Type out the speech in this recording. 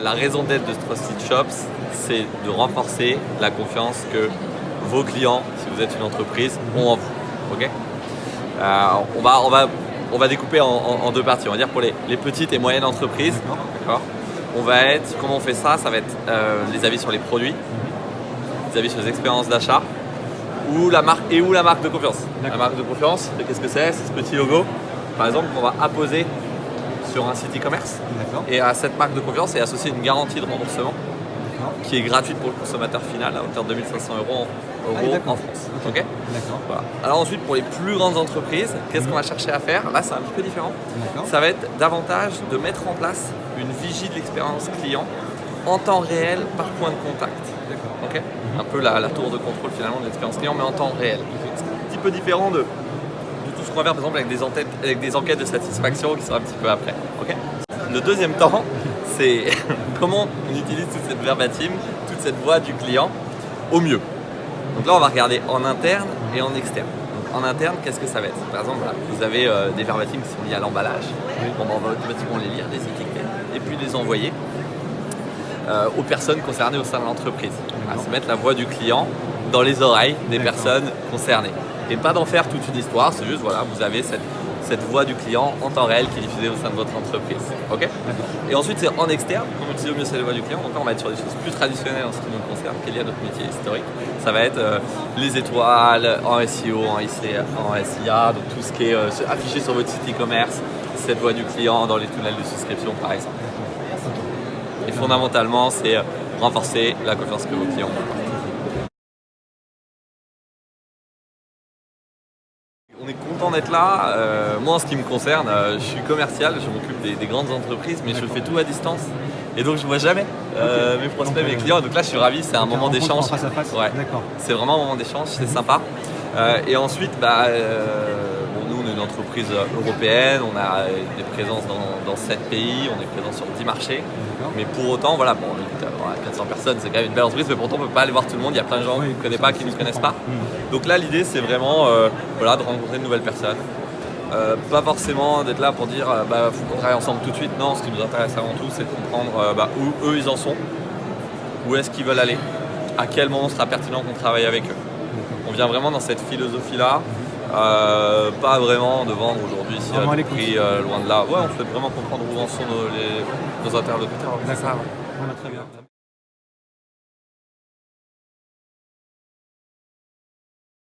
la raison d'être de Trusted Shops, c'est de renforcer la confiance que vos clients, si vous êtes une entreprise, ont en vous. Okay, on va découper en deux parties. On va dire pour les petites et moyennes entreprises. D'accord. On va être, comment on fait ça? Ça va être les avis sur les produits, les avis sur les expériences d'achat, ou la marque de confiance. La marque de confiance, qu'est-ce que c'est? C'est ce petit logo, par exemple, qu'on va apposer sur un site e-commerce. Et à cette marque de confiance est associée une garantie de remboursement qui est gratuite pour le consommateur final à hauteur de 2 500 euros en France. Okay. Voilà. Alors ensuite, pour les plus grandes entreprises, qu'est-ce qu'on va chercher à faire? Là, c'est un petit peu différent. Ça va être davantage de mettre en place une vigie de l'expérience client en temps réel par point de contact. Okay. Un peu la tour de contrôle finalement de l'expérience client, mais en temps réel. C'est un petit peu différent de tout ce qu'on va faire par exemple avec des enquêtes de satisfaction qui sera un petit peu après. Okay. Le deuxième temps, c'est comment on utilise toute cette verbatim, toute cette voix du client au mieux. Donc là, on va regarder en interne et en externe. Donc en interne, qu'est-ce que ça va être? Par exemple, là, vous avez des verbatim qui sont liés à l'emballage. Bon, on va automatiquement les lire, les étiqueter et puis les envoyer aux personnes concernées au sein de l'entreprise. C'est mettre la voix du client dans les oreilles des personnes concernées. Et pas d'en faire toute une histoire, c'est juste, voilà, vous avez cette voix du client en temps réel qui est diffusée au sein de votre entreprise. Okay. Et ensuite, c'est en externe, on utilise au mieux cette voix du client. Donc là, on va être sur des choses plus traditionnelles en ce qui nous concerne, qui est lié à notre métier historique. Ça va être les étoiles en SEO, en SIA, donc tout ce qui est affiché sur votre site e-commerce, cette voix du client dans les tunnels de souscription, par exemple. Et fondamentalement, c'est renforcer la confiance que vos clients ont. On est content d'être là. Moi, en ce qui me concerne, je suis commercial, je m'occupe des grandes entreprises, mais je fais tout à distance. Et donc, je ne vois jamais mes prospects, mes clients. Donc là, je suis ravi, c'est un moment d'échange. Ouais. C'est vraiment un moment d'échange, c'est sympa. Et ensuite, nous, on est une entreprise européenne, on a des présences dans 7 pays, on est présent sur 10 marchés. Mais pour autant, voilà, bon, on est 400 personnes, c'est quand même une belle entreprise, mais pourtant on ne peut pas aller voir tout le monde, il y a plein de gens qu'on ne connaît pas, qui ne nous connaissent pas. Donc là, l'idée, c'est vraiment de rencontrer de nouvelles personnes. Pas forcément d'être là pour dire faut qu'on travaille ensemble tout de suite. Non, ce qui nous intéresse avant tout, c'est de comprendre où eux ils en sont, où est-ce qu'ils veulent aller, à quel moment sera pertinent qu'on travaille avec eux. On vient vraiment dans cette philosophie-là, pas vraiment de vendre aujourd'hui si à tout prix, loin de là. Ouais, on souhaite vraiment comprendre où en sont nos interlocuteurs. D'accord, très bien.